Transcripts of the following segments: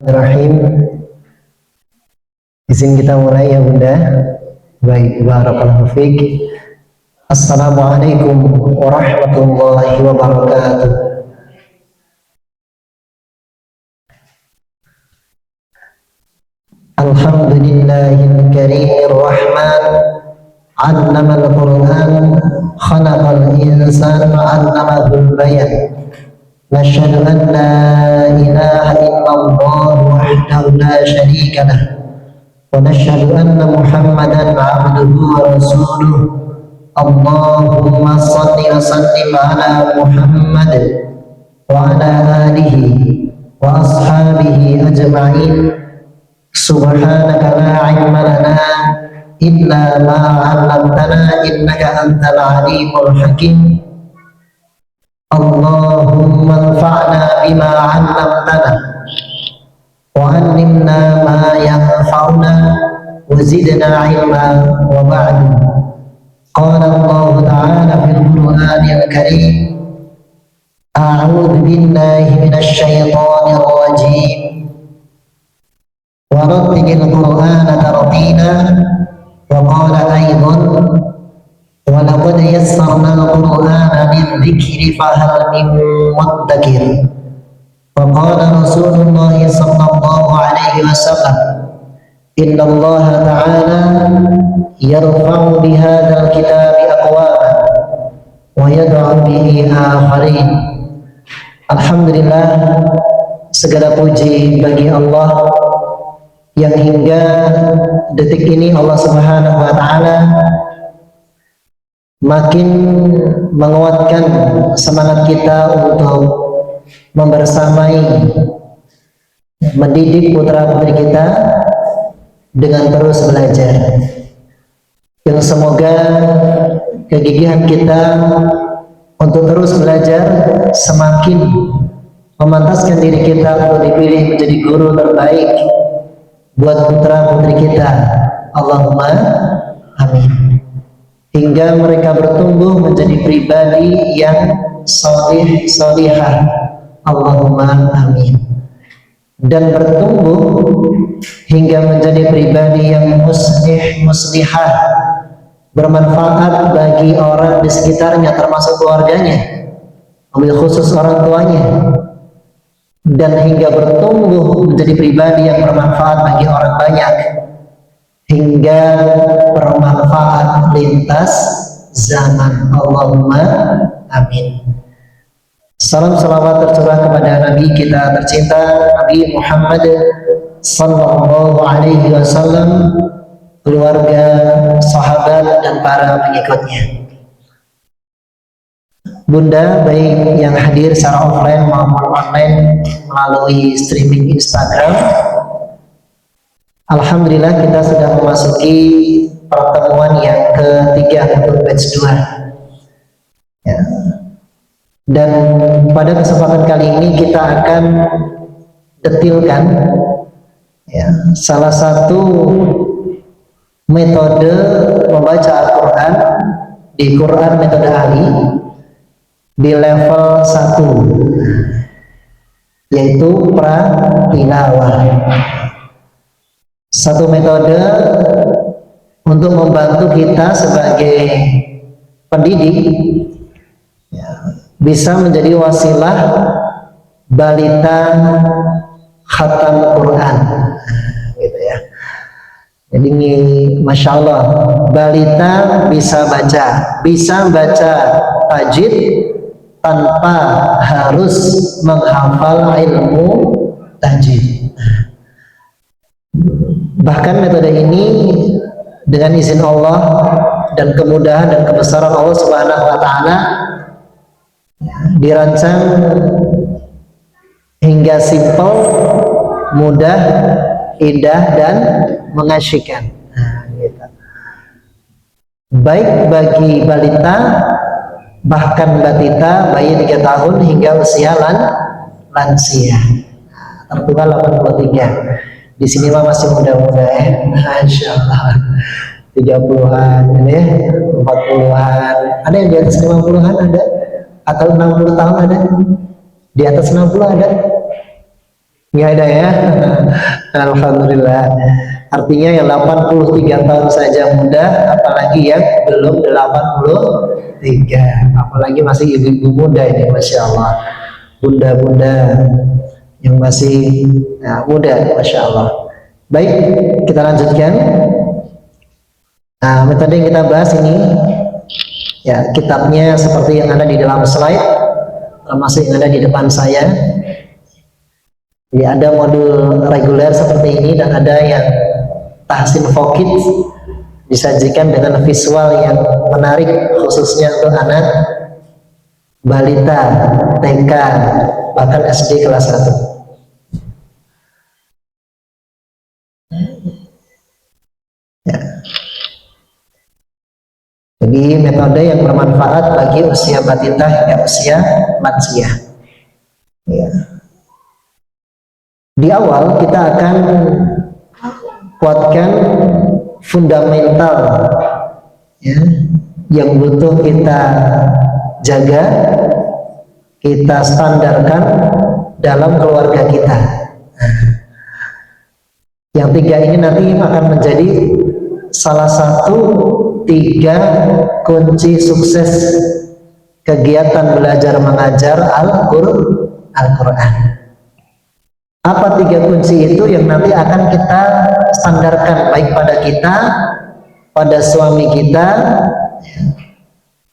Bismillahirrahmanirrahim. Izin kita mulai ya Bunda. Baik, barakallahu fiik. Assalamualaikum warahmatullahi wabarakatuh. Alhamdulillahil karimir rahman. 'allamal Qur'an, khalaqal insana 'allamahul bayan. Nasyhadu an la ilaha illallah wahdahu la syarika lah wa nasyhadu anna Muhammadan 'abduhu wa rasuluh. Allahumma shalli wa sallim ala Muhammad wa ala alihi wa ashabihi ajma'in. Subhanaka la ilma lana illa ma 'allamtana innaka antal alimul hakim. Allahumma anfa'na bima 'allamtana wa 'allimna ma yanfa'una wa zidna 'ilma. Wa ba'du. Qala Allah ta'ala fil Qur'anil Karim, a'udzu billahi minasy syaithanir rajim. Wa rattilil Qur'ana tartila. Wa qala aidan وَلَقَدْ يَسَّرْنَا الْقُرْآنَ لِلذِّكْرِ فَهَلْ مِن مُّدَّكِرٍ. وقال رسول الله صلى الله عليه وسلم إن الله تعالى يرفع بهذا الكتاب أقواما ويدع به آخرين. Alhamdulillah, segala puji bagi Allah yang hingga detik ini Allah Subhanahu wa taala makin menguatkan semangat kita untuk membersamai mendidik putra-putri kita dengan terus belajar. Yang semoga kegigihan kita untuk terus belajar semakin memantaskan diri kita untuk dipilih menjadi guru terbaik buat putra-putri kita. Allahumma amin. Hingga mereka bertumbuh menjadi pribadi yang salih salihah. Allahumma amin. Dan bertumbuh hingga menjadi pribadi yang muslih muslihah, bermanfaat bagi orang di sekitarnya termasuk keluarganya, wabil khusus orang tuanya, dan hingga bertumbuh menjadi pribadi yang bermanfaat bagi orang banyak, hingga bermanfaat lintas zaman. Allahumma amin. Salam salawat tercurah kepada Nabi kita tercinta Nabi Muhammad sallallahu alaihi wasallam, keluarga, sahabat dan para pengikutnya. Bunda, baik yang hadir secara offline maupun online melalui streaming Instagram, alhamdulillah kita sudah memasuki pertemuan yang ketiga untuk batch 2 ya. Dan pada kesempatan kali ini kita akan detilkan ya, salah satu metode membaca Al-Quran di Quran metode Ali di level 1, yaitu pratilawah. Satu metode untuk membantu kita sebagai pendidik ya, bisa menjadi wasilah balita khatam Quran gitu ya. Jadi ini Masya Allah, balita bisa baca tajwid tanpa harus menghafal ilmu tajwid. Bahkan metode ini dengan izin Allah dan kemudahan dan kebesaran Allah Subhanahu wa taala dirancang hingga simpel, mudah, indah dan mengasyikkan. Gitu. Baik bagi balita, bahkan batita, bayi 3 tahun hingga usia lansia. Tertunggal 83. Di sini mah masih muda-muda ya, Masya Allah, 30-an ya, 40-an, ada yang di atas 50-an ada, atau 60 tahun ada, di atas 60 ada, Nggak ada ya. Alhamdulillah. Artinya yang 83 tahun saja muda, apalagi yang belum 83, apalagi masih ibu-ibu muda ini, Masya Allah. Bunda-bunda yang masih muda, Masya Allah. Baik, kita lanjutkan. Nah, metode yang kita bahas ini, ya kitabnya seperti yang ada di dalam slide, termasuk yang ada di depan saya. Jadi ada modul reguler seperti ini dan ada yang tahsin fokit, disajikan dengan visual yang menarik khususnya untuk anak balita, TK, bahkan SD kelas 1. Ya. Jadi metode yang bermanfaat bagi usia balita hingga usia lansia. Ya. Di awal kita akan kuatkan fundamental ya, yang butuh kita jaga, kita standarkan dalam keluarga kita. Yang tiga ini nanti akan menjadi salah satu 3 kunci sukses kegiatan belajar mengajar Al-Quran. Apa 3 kunci itu yang nanti akan kita standarkan baik pada kita, pada suami kita,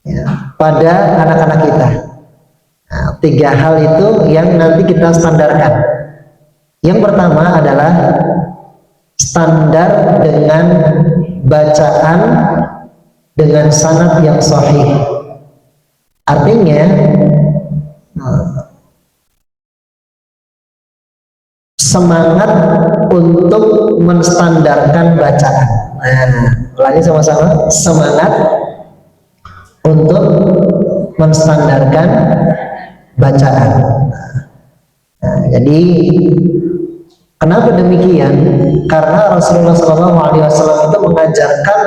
ya, pada anak-anak kita. Nah, 3 hal itu yang nanti kita standarkan. Yang pertama adalah standar dengan bacaan dengan sanad yang sahih. Artinya semangat untuk menstandarkan bacaan. Nah, ulangi sama-sama, semangat untuk menstandarkan bacaan. Nah, jadi kenapa demikian? Karena Rasulullah SAW itu mengajarkan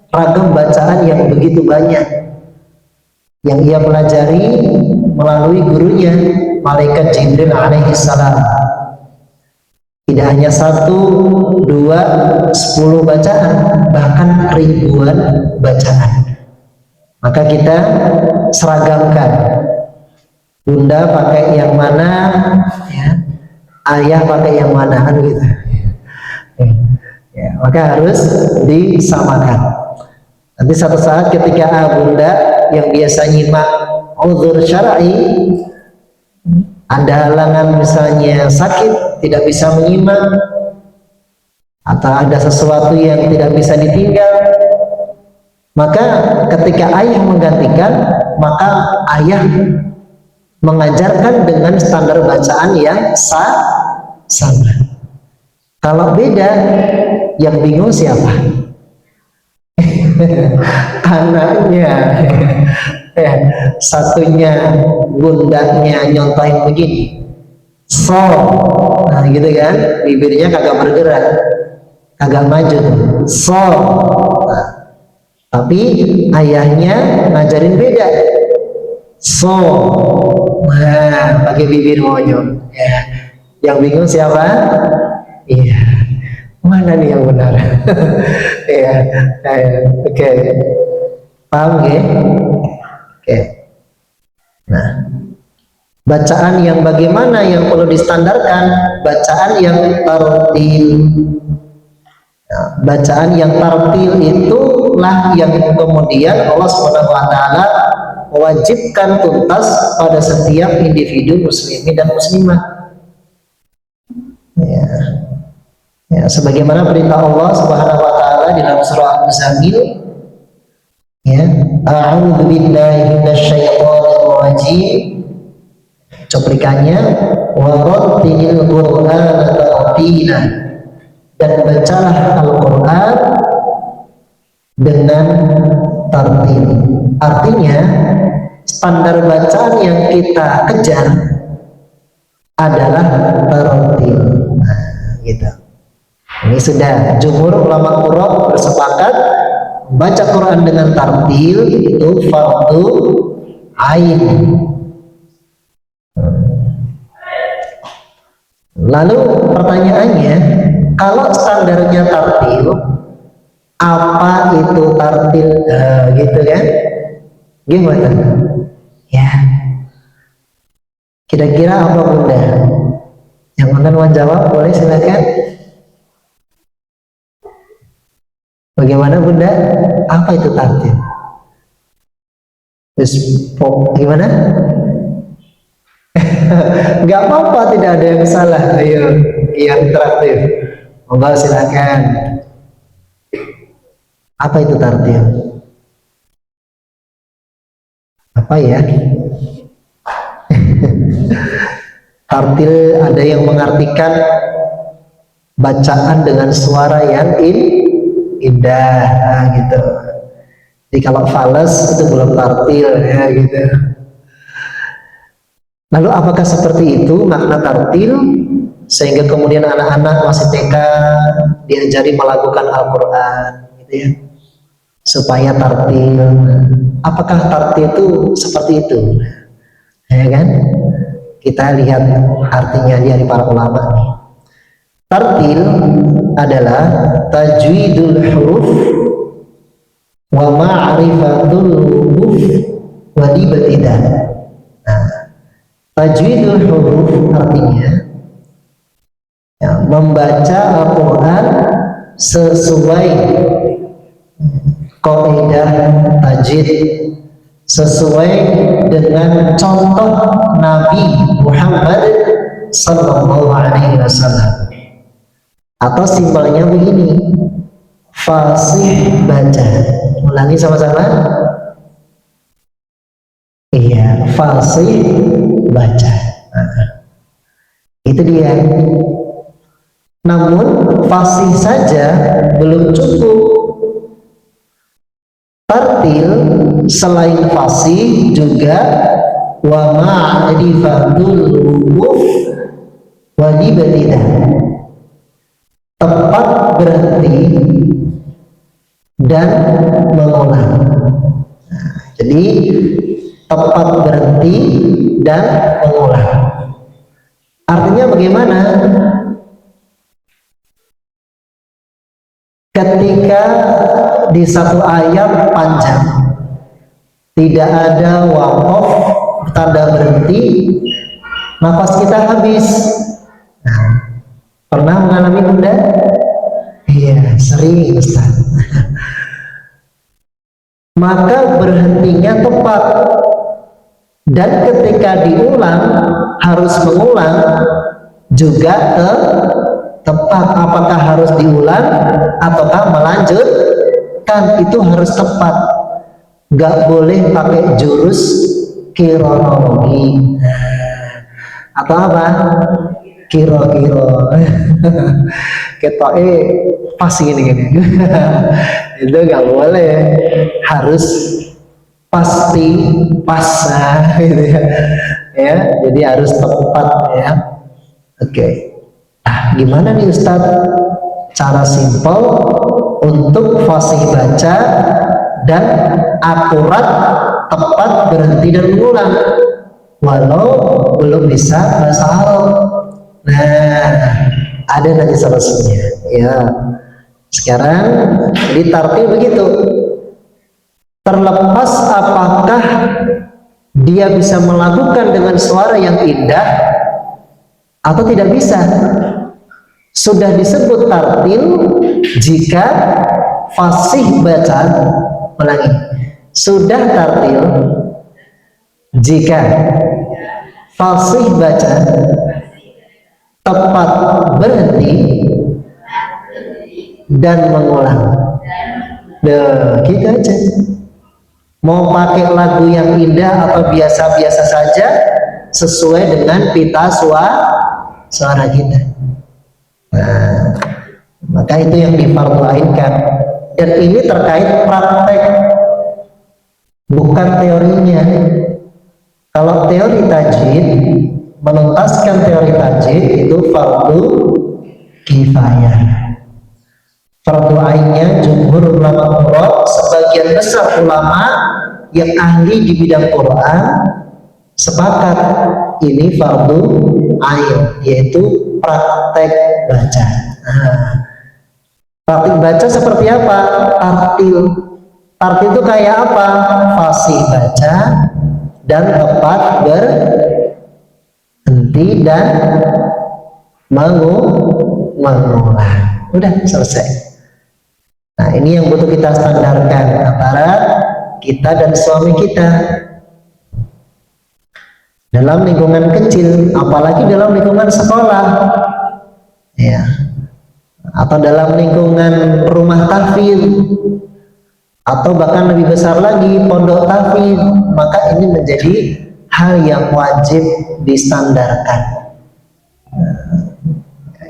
ragam bacaan yang begitu banyak yang ia pelajari melalui gurunya malaikat Jibril alaihissalam. Tidak hanya 1, 2, 10 bacaan, bahkan ribuan bacaan. Maka kita seragamkan. Bunda pakai yang mana, ya, ayah pakai yang mana, kan gitu. Ya, maka harus disamakan. Nanti satu saat ketika bunda yang biasa nyimak uzur syar'i, ada halangan misalnya sakit, tidak bisa menyimak, atau ada sesuatu yang tidak bisa ditinggal, maka ketika ayah menggantikan, maka ayah mengajarkan dengan standar bacaan yang sama. Kalau beda, yang bingung siapa? Anaknya. Satunya bundanya nyontohin begini, so, nah gitu kan, bibirnya kagak bergerak, kagak maju, so, nah, tapi ayahnya ngajarin beda, so, nah pakai bibir monyong, ya. Yang bingung siapa? Iya, mana nih yang benar? Ya, oke, paham ya? Oke. Nah, bacaan yang bagaimana yang perlu distandarkan? Bacaan yang tartil. Nah, bacaan yang tartil itulah yang kemudian Allah SWT mewajibkan tuntas pada setiap individu muslimin dan muslimah. Ya. Ya, sebagaimana perintah Allah SWT di dalam surah Al-Muzammil, ya, a'udzu billahi minasyaitonir rajim, cuplikannya, wa rattilil qur'ana tartila, dan bacalah Al-Qur'an dengan tartil. Artinya standar bacaan yang kita kejar adalah tartil. Nah, gitu. Ini sudah jumhur ulama qurra bersepakat baca Quran dengan tartil itu fardu ain. Lalu Lalu pertanyaannya, kalau standarnya tartil, apa itu tartil? Gitu kan? Gimana? Ya, kira-kira apa Bunda? Yang akan menjawab boleh silakan. Bagaimana Bunda? Apa itu tartil? Gimana? Nggak apa-apa, tidak ada yang salah. Ayo, yang interaktif. Monggo silakan. Apa itu tartil? Apa ya? Tartil ada yang mengartikan bacaan dengan suara yang indah, nah, gitu. Jadi kalau fales itu belum tartil, ya gitu. Lalu apakah seperti itu makna tartil sehingga kemudian anak-anak masih TK diajari melakukan Al-Quran, gitu ya, supaya tartil? Apakah tartil itu seperti itu? Ya kan? Kita lihat artinya dari para ulama nih. Tartil adalah tajwidul huruf wa ma'rifatul huruf wa dibatidah. Nah, tajwidul huruf artinya ya, membaca Al-Quran sesuai kaidah tajwid, sesuai dengan contoh Nabi Muhammad Sallallahu Alaihi Wasallam. Atau simpelnya begini, fasih baca. Ulangi sama-sama. Iya, fasih baca. Nah, itu dia. Namun fasih saja belum cukup. Tartil selain fasih juga wa ma'rifatul huruf wa dibatidah, tepat berhenti dan mengulang. Nah, jadi tepat berhenti dan mengulang. Artinya bagaimana? Ketika di satu ayat panjang tidak ada waqaf, tanda berhenti, nafas kita habis. Nah, pernah mengalami Bunda? Iya, sering Ustaz. Maka berhentinya tepat, dan ketika diulang harus mengulang juga tepat. Apakah harus diulang ataukah melanjutkan, itu harus tepat. Nggak boleh pakai jurus kronologi atau apa, kiro-kiro ketoke pas gini-gini. Itu nggak boleh, harus pasti pas, gitu ya. Ya, jadi harus tepat ya. Oke. Nah, gimana nih Ustadz cara simpel untuk fasih baca dan akurat, tepat berhenti dan mengulang walau belum bisa bahasa Arab? Nah, ada nanti solusinya ya. Sekarang di tartil begitu, terlepas apakah dia bisa melakukan dengan suara yang indah atau tidak bisa. Sudah disebut tartil jika fasih baca, ulangi, sudah tartil jika fasih baca, tepat berhenti dan mengulang. Gitu aja. Mau pakai lagu yang indah atau biasa-biasa saja, sesuai dengan pita suara kita. Nah, maka itu yang difarduainkan, dan ini terkait praktek, bukan teorinya. Kalau teori tajwid, menuntaskan teori tajwid itu fardu kifayah. Fardu ainnya jumhur ulama Quran, sebagian besar ulama yang ahli di bidang Quran sepakat ini fardu ain, yaitu praktek baca. Nah, praktek baca seperti apa? Tartil. Tartil itu kayak apa? Fasih baca dan tepat berhenti dan mengulang. Udah selesai. Nah, ini yang butuh kita standarkan antara kita dan suami kita. Dalam lingkungan kecil, apalagi dalam lingkungan sekolah, ya, atau dalam lingkungan rumah tahfidz, atau bahkan lebih besar lagi pondok tahfidz, maka ini menjadi hal yang wajib distandarkan.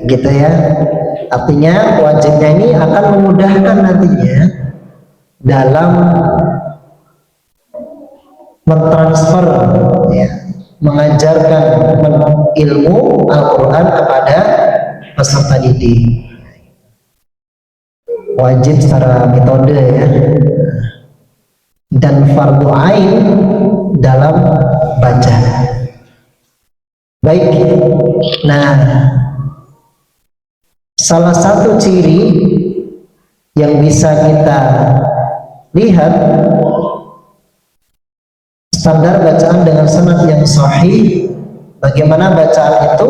Gitu ya. Artinya wajibnya ini akan memudahkan nantinya dalam mentransfer, ya, mengajarkan ilmu Al-Quran kepada peserta didik. Wajib secara metode, ya, dan fardu ain dalam baca. Baik, nah, salah satu ciri yang bisa kita lihat standar bacaan dengan sanad yang sahih, bagaimana bacaan itu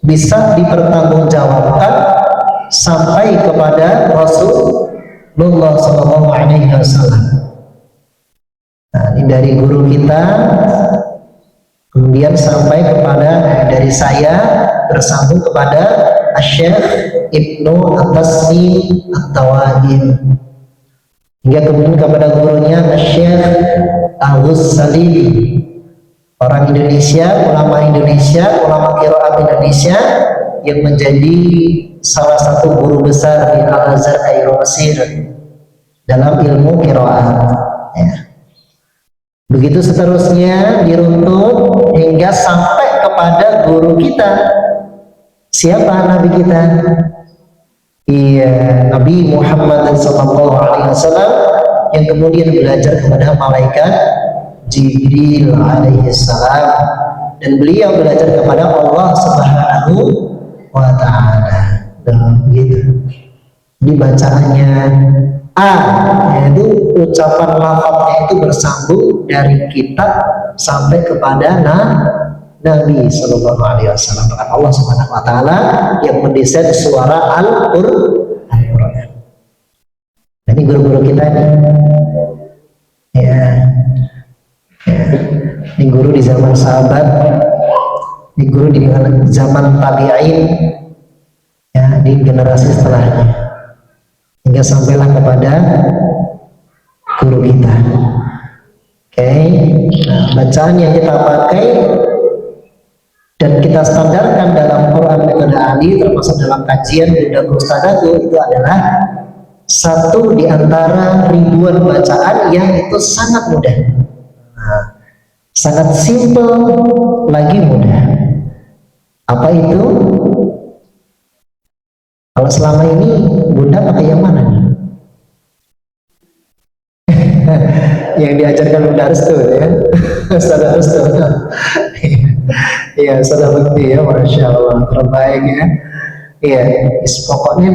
bisa dipertanggungjawabkan sampai kepada Rasulullah SAW. Nah, ini dari guru kita, kemudian sampai kepada dari saya bersambung kepada Asy-Syaikh Ibnu At-Tasnim At-Tawadim, hingga kemudian kepada gurunya Asy-Syaikh Al-Salim, orang Indonesia, ulama qiraat Indonesia yang menjadi salah satu guru besar di Al-Azhar Kairo Mesir dalam ilmu qiraat, ya. Begitu seterusnya diruntut hingga sampai kepada guru kita. Siapa Nabi kita? Iya, Nabi Muhammad SAW, yang kemudian belajar kepada malaikat Jibril alaihissalam, dan beliau belajar kepada Allah Subhanahu wa ta'ala. Dan begitu. Di bacaannya A, yaitu ucapan lafadznya itu bersambung dari kitab sampai kepada Nabi Sallallahu Alaihi Wasallam. Bahkan Allah Subhanahu Wa Taala yang mendesain suara Al-Quran. Ini guru-guru kita nih, ya. Ini guru di zaman sahabat, ini guru di zaman tabi'in, ya, di generasi setelahnya, hingga sampailah kepada guru kita. Oke, nah, bacaan yang kita pakai dan kita standarkan dalam Quran metode Ali, termasuk dalam kajian Bunda Ustadzatu, itu adalah satu di antara ribuan bacaan yang itu sangat mudah, nah, sangat simple lagi mudah. Apa itu? Kalau selama ini Bunda pakai yang mana nih? Yang diajarkan Bunda Restu, ya, Ustadzah Restu. Iya, sudah bukti, ya, Masya Allah, terbaik, ya. Iya, pokoknya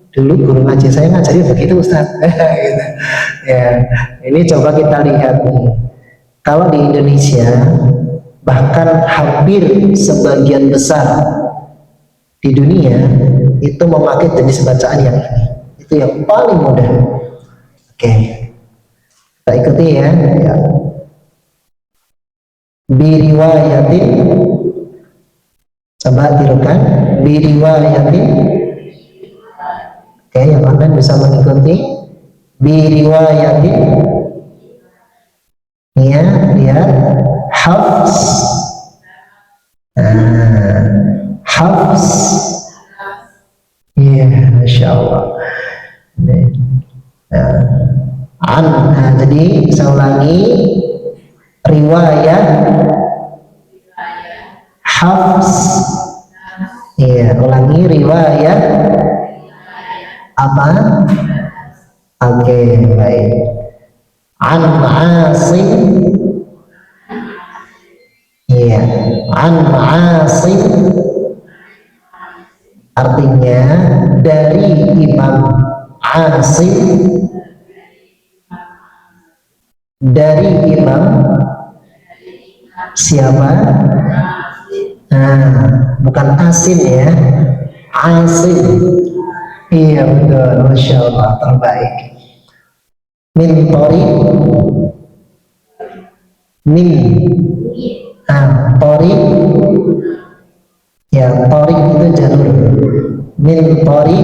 dulu guru ngaji saya ngajari begitu, Ustaz. Gitu. Ya, ini coba kita lihat nih. Kalau di Indonesia, bahkan hampir sebagian besar di dunia itu memakai jenis bacaan yang ini. Itu yang paling mudah. Oke, kita ikuti, ya. Biriwayatin, coba tirukan, biriwayatin. Oke, yang lain bisa mengikuti. Biriwayatin, ya, lihat hafs, hafs, ya, Masya Allah. Jadi saya ulangi, riwayat hafs, ya, ulangi, riwayat apa? Oke, baik. An Asim, ya, an Asim, Artinya dari Imam Asim, dari Imam siapa? Nah, bukan Asim ya, Asim. Iya betul, Masya Allah, terbaik. Min tori, min, tori, ya tori itu jalur. Min tori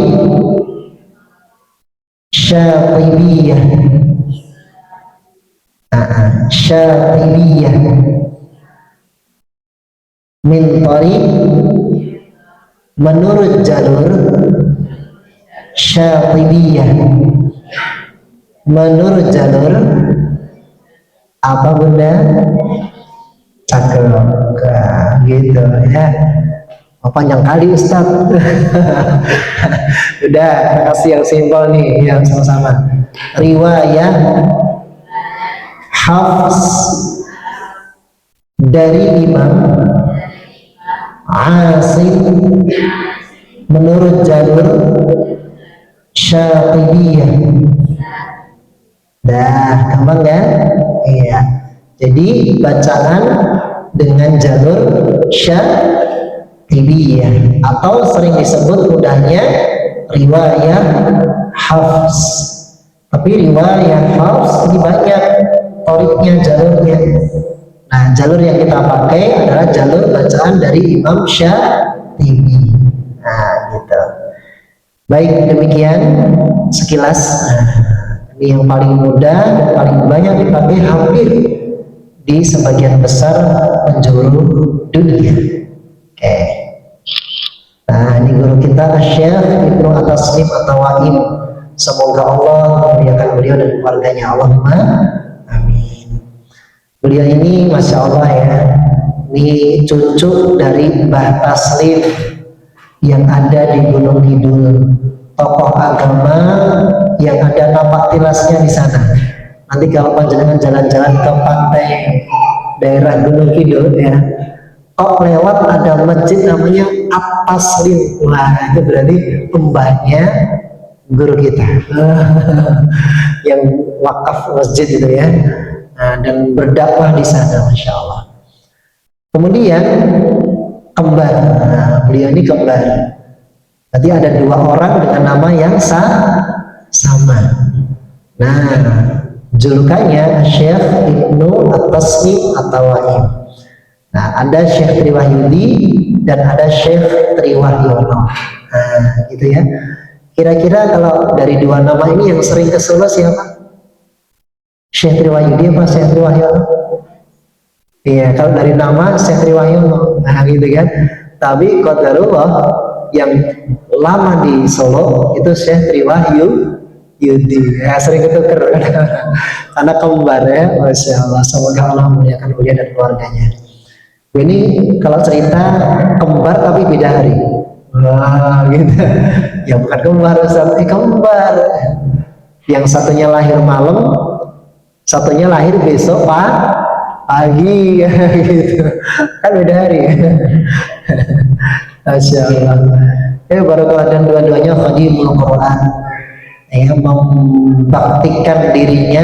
Syatibiyah, Syatibiyah, min tori menurut jalur Syatibiyah, menurut jalur apa bunda? Cakep, gitu ya. Oh, panjang kali Ustaz. Udah, kasih yang simpel nih, yang sama-sama. Riwayat Hafs dari Imam Asim menurut jalur Syatibiyah. Dah, gampang kan? Iya. Jadi bacaan dengan jalur Syatibiyah atau sering disebut mudahnya riwayat Hafs. Tapi riwayat Hafs ini banyak toriknya, jalurnya. Nah, jalur yang kita pakai adalah jalur bacaan dari Imam Syatibi. Nah, gitu. Baik, demikian sekilas. Ini yang paling mudah dan paling banyak dipakai hampir di sebagian besar penjuru dunia. Oke. Nah, ini guru kita Syekh Ibnu At-Tasnim At-Tawaim. Semoga Allah memuliakan beliau dan keluarganya. Allahumma amin. Beliau ini Masya Allah ya, ini cucu dari Mbah Taslim yang ada di Gunung Kidul, tokoh agama yang ada napak tilasnya di sana. Nanti kalau panjenengan jalan-jalan ke pantai daerah Gunung Kidul ya, kok lewat ada masjid namanya At-Taslim. Wah, itu berarti mbahnya guru kita yang wakaf masjid itu ya. Nah, dan berdakwah di sana, Masya Allah. Kemudian kembar. Nah, beliau ini kembar. Tadi ada dua orang dengan nama yang sama. Nah, julukannya Syekh Ibnu At-Tasnim At-Tawaim. Nah, ada Syekh Triwahyudi dan ada Syekh Triwahyono. Nah, gitu ya. Kira-kira kalau dari dua nama ini yang sering ke Solo siapa? Syekh Triwahyudi apa Syekh Triwahyono? Iya, kalau dari nama Syekh Triwahyono. Nah, gitu kan. Tapi qadarullah yang lama di Solo itu Syekh Triwahyudi. Ya, sering ketuker karena kembar ya. Masya Allah, semoga Allah memuliakan beliau dan keluarganya. Ini kalau cerita kembar tapi beda hari. Wah, gitu. Ya bukan kembar, kembar. Yang satunya lahir malam, satunya lahir besok pagi, gitu. Kan beda hari. Masya Allah. Baru dan dua-duanya khadimul Quran. Membaktikan dirinya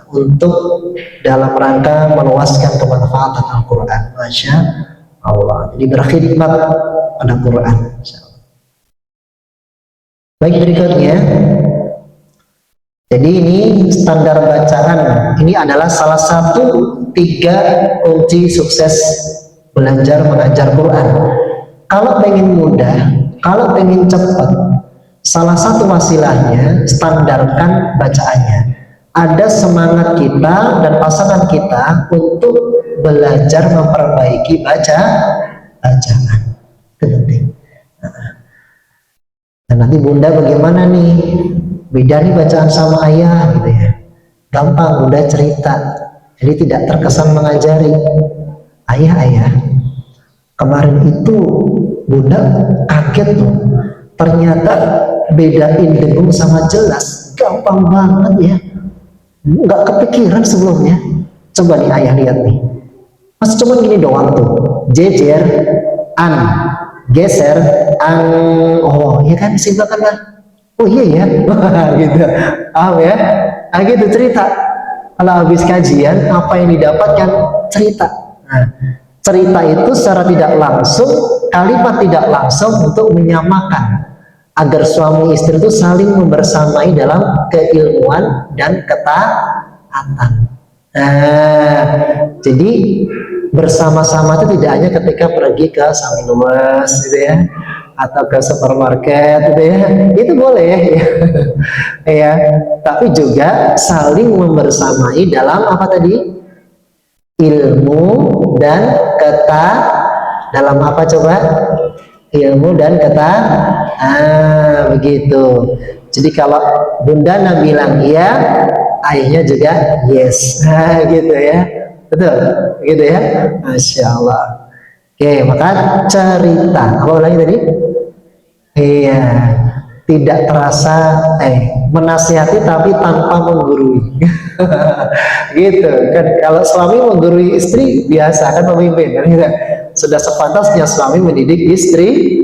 untuk dalam rangka meluaskan kemanfaatan Al-Quran. Masya Allah. Jadi berkhidmat pada Quran. Baik, berikutnya. Jadi ini standar bacaan. Ini adalah salah satu 3 kunci sukses belajar mengajar Quran. Kalau pengen mudah, kalau pengen cepat, salah satu wasilahnya standarkan bacaannya. Ada semangat kita dan pasangan kita untuk belajar memperbaiki bacaan. Itu penting. Nah, nanti bunda bagaimana nih? Beda nih bacaan sama ayah gitu ya. Gampang, bunda cerita. Jadi tidak terkesan mengajari. Ayah, kemarin itu bunda kaget tuh. Ternyata bedain dengung sama jelas. Gampang banget ya. Nggak kepikiran sebelumnya. Coba nih ayah lihat nih. Mas cuman gini doang tuh. Jejer, an, geser oh iya kan simpelkan kan, oh iya ya gitu, paham ya, gitu cerita. Kalau habis kajian apa yang didapatkan, cerita. Nah, cerita itu secara tidak langsung, kalimat tidak langsung untuk menyamakan agar suami istri itu saling membersamai dalam keilmuan dan ketaatan. Nah, jadi bersama-sama itu tidak hanya ketika pergi ke Samil Luas gitu ya, atau ke supermarket gitu ya, itu boleh ya, ya. Tapi juga saling membersamai dalam apa tadi? Ilmu dan dalam apa coba? Ilmu dan begitu. Jadi kalau Bunda Nana bilang iya, ayahnya juga yes, gitu ya, betul, gitu ya, Masya Allah. Oke, maka cerita, apa lagi tadi? Iya, tidak terasa, menasihati tapi tanpa menggurui. Gitu kan, kalau suami menggurui istri biasa kan, pemimpin kan, gitu. Sudah sepantasnya suami mendidik istri.